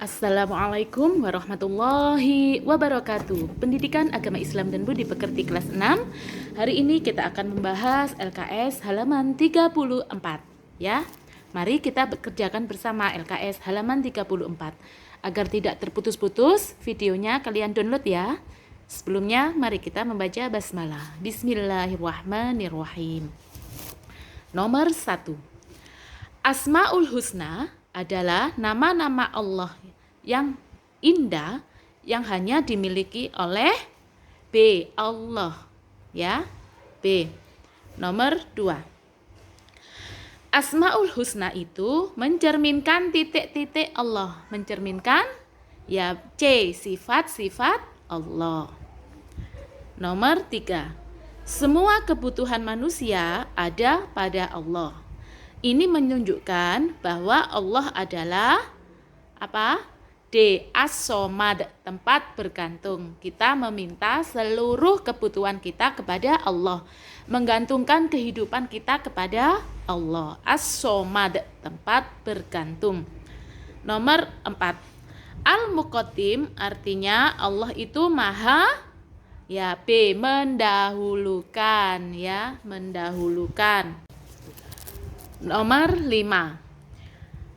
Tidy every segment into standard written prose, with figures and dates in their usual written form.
Assalamualaikum warahmatullahi wabarakatuh. Pendidikan Agama Islam dan Budi Pekerti kelas 6. Hari ini kita akan membahas LKS halaman 34 ya. Mari kita kerjakan bersama LKS halaman 34. Agar tidak terputus-putus, videonya kalian download ya. Sebelumnya mari kita membaca basmalah. Bismillahirrahmanirrahim. Nomor 1. Asmaul Husna adalah nama-nama Allah yang indah yang hanya dimiliki oleh B. Allah ya. B. Nomor 2. Asmaul Husna itu mencerminkan titik-titik Allah, mencerminkan ya C. Sifat-sifat Allah. Nomor 3. Semua kebutuhan manusia ada pada Allah. Ini menunjukkan bahwa Allah adalah apa? D. As-Somad, tempat bergantung. Kita meminta seluruh kebutuhan kita kepada Allah, menggantungkan kehidupan kita kepada Allah. As-Somad, tempat bergantung. Nomor 4. Al-Muqaddim artinya Allah itu maha ya B. Mendahulukan ya, mendahulukan. Nomor 5.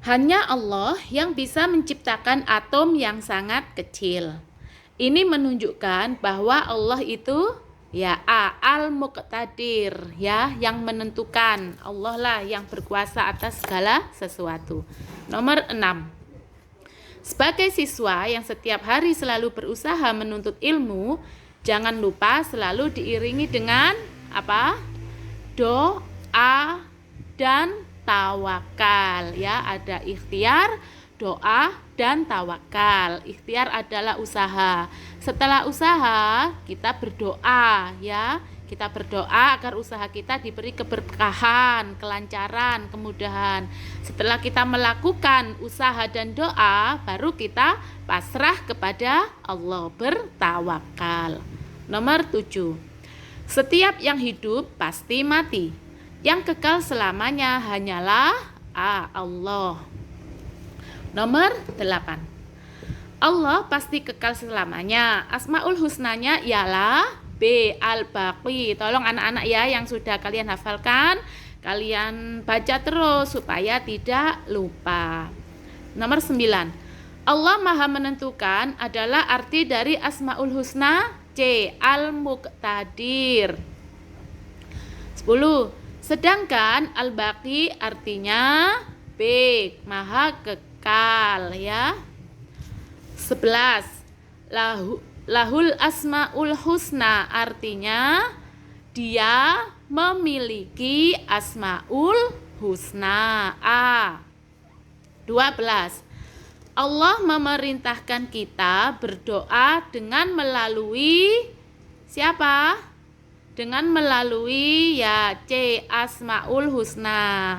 Hanya Allah yang bisa menciptakan atom yang sangat kecil. Ini menunjukkan bahwa Allah itu ya A. Al-Muqtadir ya, yang menentukan. Allah lah yang berkuasa atas segala sesuatu. Nomor 6. Sebagai siswa yang setiap hari selalu berusaha menuntut ilmu, jangan lupa selalu diiringi dengan apa? Doa dan tawakal ya. Ada ikhtiar, doa, dan tawakal. Ikhtiar adalah usaha. Setelah usaha kita berdoa ya. Kita berdoa agar usaha kita diberi keberkahan, kelancaran, kemudahan. Setelah kita melakukan usaha dan doa, baru kita pasrah kepada Allah, bertawakal. Nomor 7. Setiap yang hidup pasti mati. Yang kekal selamanya hanyalah Allah. Nomor 8. Allah pasti kekal selamanya. Asmaul Husnanya ialah B. Al-Baqi. Tolong anak-anak ya yang sudah kalian hafalkan, kalian baca terus supaya tidak lupa. Nomor 9. Allah Maha Menentukan adalah arti dari Asmaul Husna C. Al-Muqtadir. 10. Sedangkan Al-Baqi artinya B. Maha kekal ya. 11. Lahul Asmaul Husna artinya dia memiliki Asmaul Husna. A. 12. Allah memerintahkan kita berdoa dengan melalui siapa? Dengan melalui ya C. Asmaul Husna.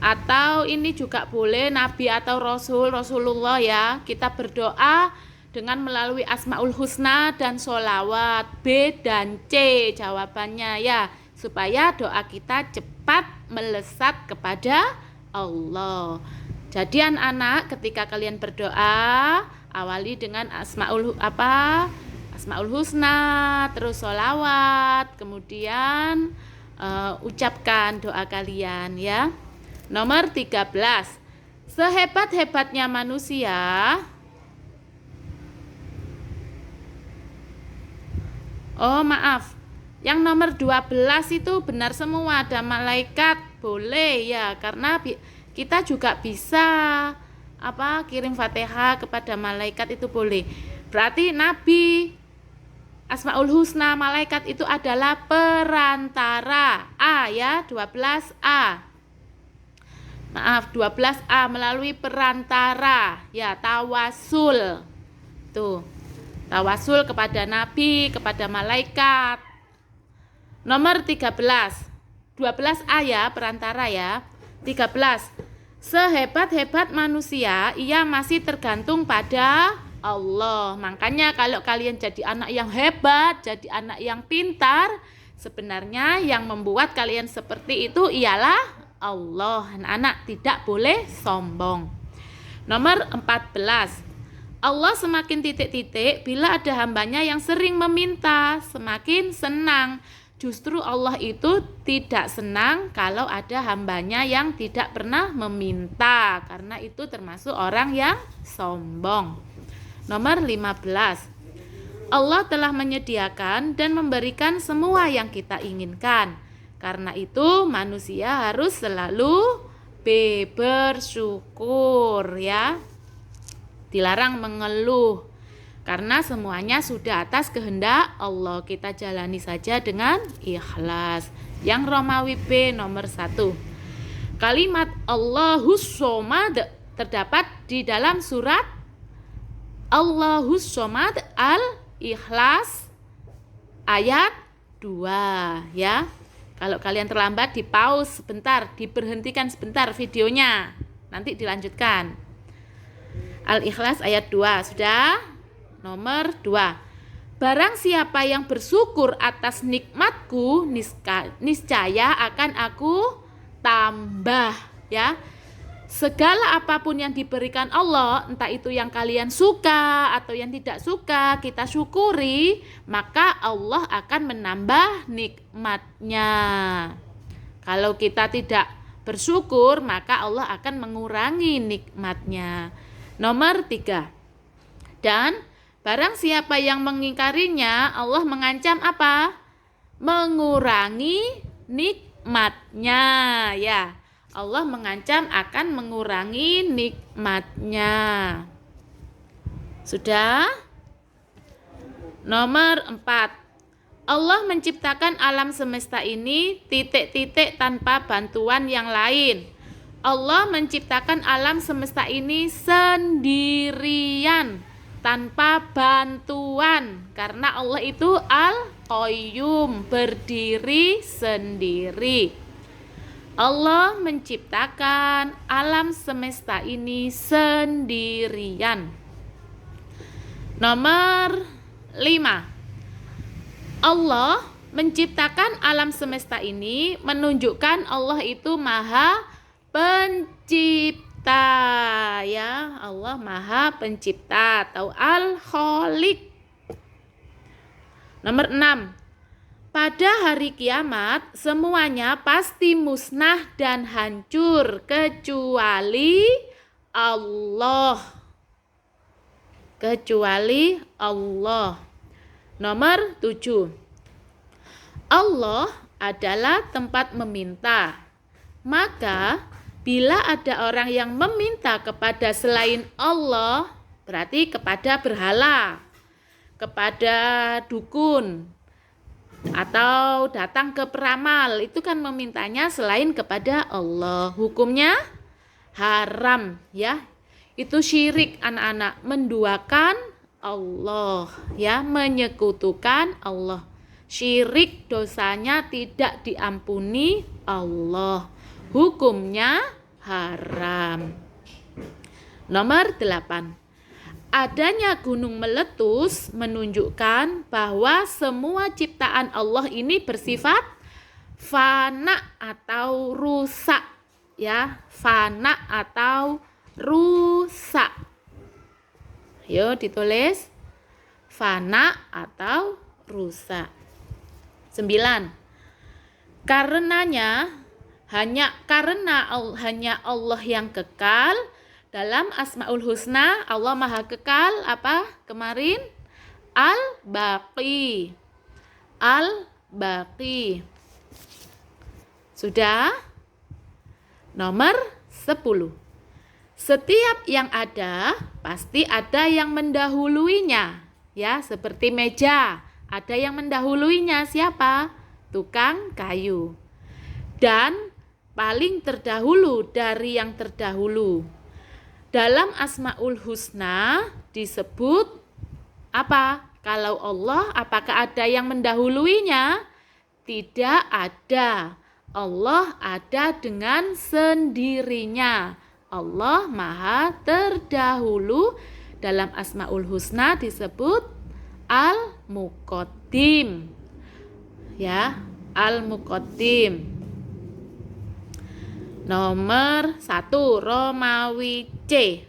Atau ini juga boleh Nabi atau Rasulullah ya. Kita berdoa dengan melalui Asmaul Husna dan sholawat. B dan C jawabannya ya, supaya doa kita cepat melesat kepada Allah. Jadi anak-anak ketika kalian berdoa, awali dengan Asmaul Husna, terus sholawat, kemudian ucapkan doa kalian ya. Nomor 13. Sehebat-hebatnya manusia, yang nomor 12 itu benar semua, ada malaikat, boleh ya, karena kita juga bisa kirim Fatihah kepada malaikat, itu boleh. Berarti Nabi, Asmaul Husna, malaikat itu adalah perantara. A ya, 12A. 12A melalui perantara ya, tawasul. Tuh. Tawasul kepada Nabi, kepada malaikat. Nomor 13. 12A ya, perantara ya. 13. Sehebat-hebat manusia, ia masih tergantung pada Allah. Makanya kalau kalian jadi anak yang hebat, jadi anak yang pintar, sebenarnya yang membuat kalian seperti itu ialah Allah. Anak-anak tidak boleh sombong. Nomor 14. Allah semakin titik-titik bila ada hambanya yang sering meminta, semakin senang. Justru Allah itu tidak senang kalau ada hambanya yang tidak pernah meminta, karena itu termasuk orang yang sombong. Nomor 15. Allah telah menyediakan dan memberikan semua yang kita inginkan. Karena itu manusia harus selalu bersyukur ya. Dilarang mengeluh karena semuanya sudah atas kehendak Allah. Kita jalani saja dengan ikhlas. Yang Romawi B nomor 1. Kalimat Allahus Somad terdapat di dalam surat Allahus Somad Al-Ikhlas ayat 2 ya. Kalau kalian terlambat, di pause sebentar, diberhentikan sebentar videonya, nanti dilanjutkan. Al-Ikhlas ayat 2 sudah. Nomor 2. Barang siapa yang bersyukur atas nikmatku, niscaya akan aku tambah ya. Segala apapun yang diberikan Allah, entah itu yang kalian suka atau yang tidak suka, kita syukuri, maka Allah akan menambah nikmatnya. Kalau kita tidak bersyukur, maka Allah akan mengurangi nikmatnya. Nomor 3. Dan barang siapa yang mengingkarinya, Allah mengancam apa? Mengurangi nikmatnya ya. Allah mengancam akan mengurangi nikmatnya. Sudah? Nomor 4. Allah menciptakan alam semesta ini titik-titik tanpa bantuan yang lain. Allah menciptakan alam semesta ini sendirian tanpa bantuan, karena Allah itu Al-Qayyum, berdiri sendiri. Allah menciptakan alam semesta ini sendirian. Nomor 5. Allah menciptakan alam semesta ini menunjukkan Allah itu Maha Pencipta ya. Allah Maha Pencipta atau Al-Khaliq. Nomor 6. Pada hari kiamat semuanya pasti musnah dan hancur kecuali Allah. Kecuali Allah. Nomor 7. Allah adalah tempat meminta. Maka bila ada orang yang meminta kepada selain Allah, berarti kepada berhala, kepada dukun, atau datang ke peramal, itu kan memintanya selain kepada Allah. Hukumnya haram ya. Itu syirik anak-anak, menduakan Allah ya, menyekutukan Allah. Syirik dosanya tidak diampuni Allah. Hukumnya haram. Nomor 8. Adanya gunung meletus menunjukkan bahwa semua ciptaan Allah ini bersifat fana atau rusak ya, fana atau rusak. Ayo ditulis, fana atau rusak. 9. Karenanya hanya Allah yang kekal. Dalam Asmaul Husna Allah Maha Kekal apa kemarin? Al-Baqi. Al-Baqi. Sudah? Nomor 10. Setiap yang ada pasti ada yang mendahuluinya. Ya, seperti meja, ada yang mendahuluinya. Siapa? Tukang kayu. Dan paling terdahulu dari yang terdahulu. Dalam Asmaul Husna disebut apa? Kalau Allah, apakah ada yang mendahuluinya? Tidak ada. Allah ada dengan sendirinya. Allah Maha terdahulu. Dalam Asmaul Husna disebut Al-Muqaddim. Ya, Al-Muqaddim. Nomor 1 Romawi C.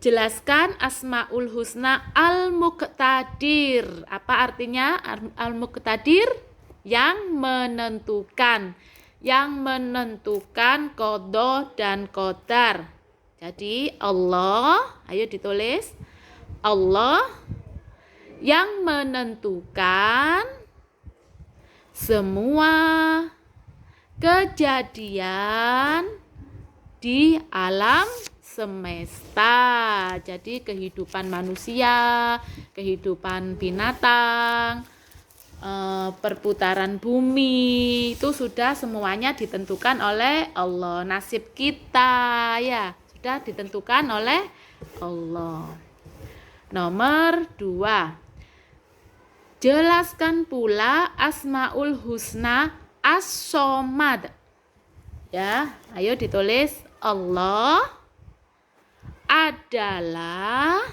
Jelaskan Asmaul Husna Al-Muqtadir. Apa artinya Al-Muqtadir? Yang menentukan. Yang menentukan qada dan qadar. Jadi Allah, ayo ditulis. Allah yang menentukan semua kejadian di alam semesta. Jadi kehidupan manusia, kehidupan binatang, perputaran bumi itu sudah semuanya ditentukan oleh Allah. Nasib kita ya sudah ditentukan oleh Allah. Nomor 2. Jelaskan pula Asmaul Husna As-Somad. Ya, ayo ditulis. Allah adalah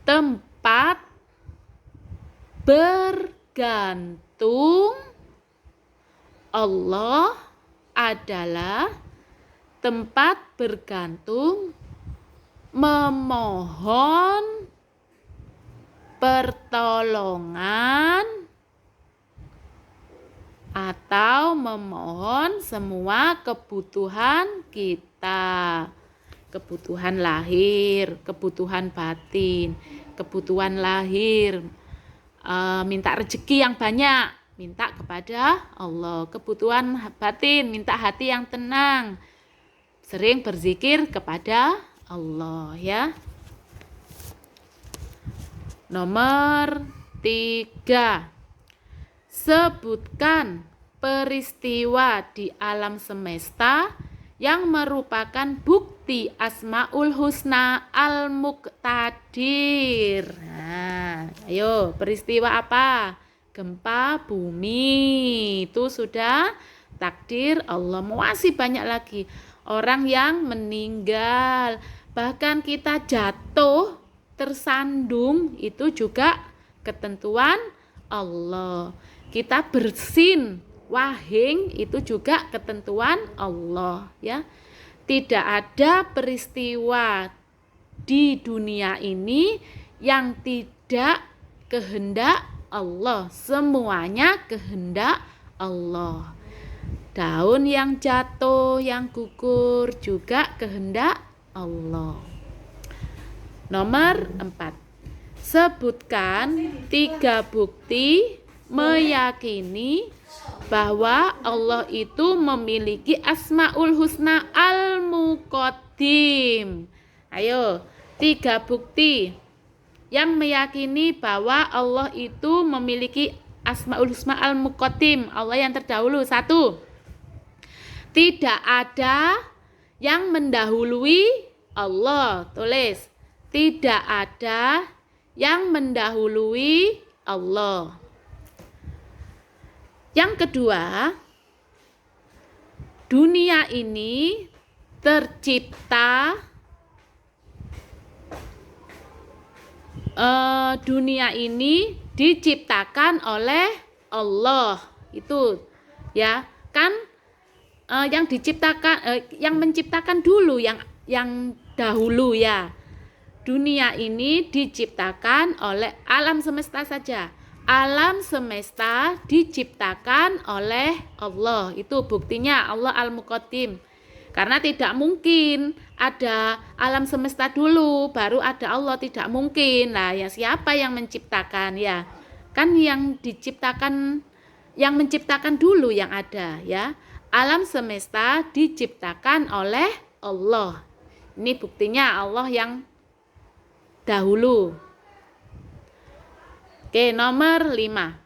tempat bergantung. Allah adalah tempat bergantung, memohon pertolongan atau memohon semua kebutuhan kita. Kebutuhan lahir, kebutuhan batin, kebutuhan lahir, minta rezeki yang banyak, minta kepada Allah. Kebutuhan batin, minta hati yang tenang, sering berzikir kepada Allah ya. Nomor 3. Sebutkan peristiwa di alam semesta yang merupakan bukti Asmaul Husna Al-Muqtadir. Nah, ayo peristiwa apa? Gempa bumi. Itu sudah takdir Allah. Masih banyak lagi orang yang meninggal. Bahkan kita jatuh, tersandung, itu juga ketentuan Allah. Kita bersin, wahing, itu juga ketentuan Allah ya. Tidak ada peristiwa di dunia ini yang tidak kehendak Allah. Semuanya kehendak Allah. Daun yang jatuh, yang gugur juga kehendak Allah. Nomor 4. Sebutkan 3 bukti meyakini bahwa Allah itu memiliki Asmaul Husna Al-Muqaddim. Ayo, 3 bukti yang meyakini bahwa Allah itu memiliki Asmaul Husna Al-Muqaddim. Allah yang terdahulu. 1. Tidak ada yang mendahului Allah. Tulis. Tidak ada yang mendahului Allah. Yang kedua, dunia ini tercipta, dunia ini diciptakan oleh Allah. Itu ya kan, yang diciptakan, yang menciptakan dulu, yang dahulu ya. Dunia ini diciptakan oleh alam semesta saja. Alam semesta diciptakan oleh Allah. Itu buktinya Allah Al-Muqaddim. Karena tidak mungkin ada alam semesta dulu baru ada Allah, tidak mungkin. Nah, ya siapa yang menciptakan ya? Kan yang diciptakan, yang menciptakan dulu yang ada ya. Alam semesta diciptakan oleh Allah. Ini buktinya Allah yang dahulu. Oke, nomor 5.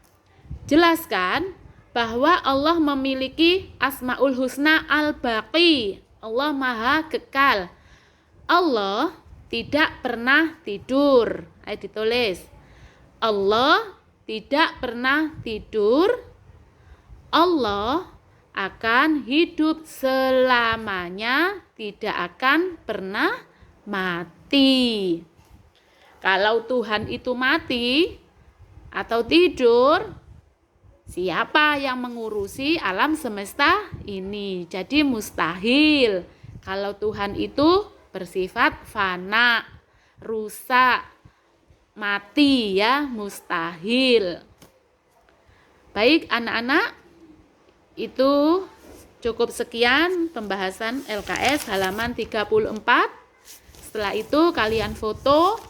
Jelaskan bahwa Allah memiliki Asmaul Husna Al-Baqi. Allah Maha Kekal. Allah tidak pernah tidur. Ayo ditulis. Allah tidak pernah tidur. Allah akan hidup selamanya, tidak akan pernah mati. Kalau Tuhan itu mati atau tidur, siapa yang mengurusi alam semesta ini? Jadi mustahil kalau Tuhan itu bersifat fana, rusak, mati ya, mustahil. Baik anak-anak, itu cukup sekian pembahasan LKS halaman 34. Setelah itu kalian foto,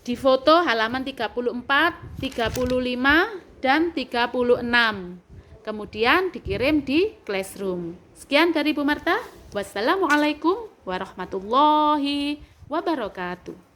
difoto halaman 34, 35, dan 36. Kemudian dikirim di Classroom. Sekian dari Bu Marta. Wassalamualaikum warahmatullahi wabarakatuh.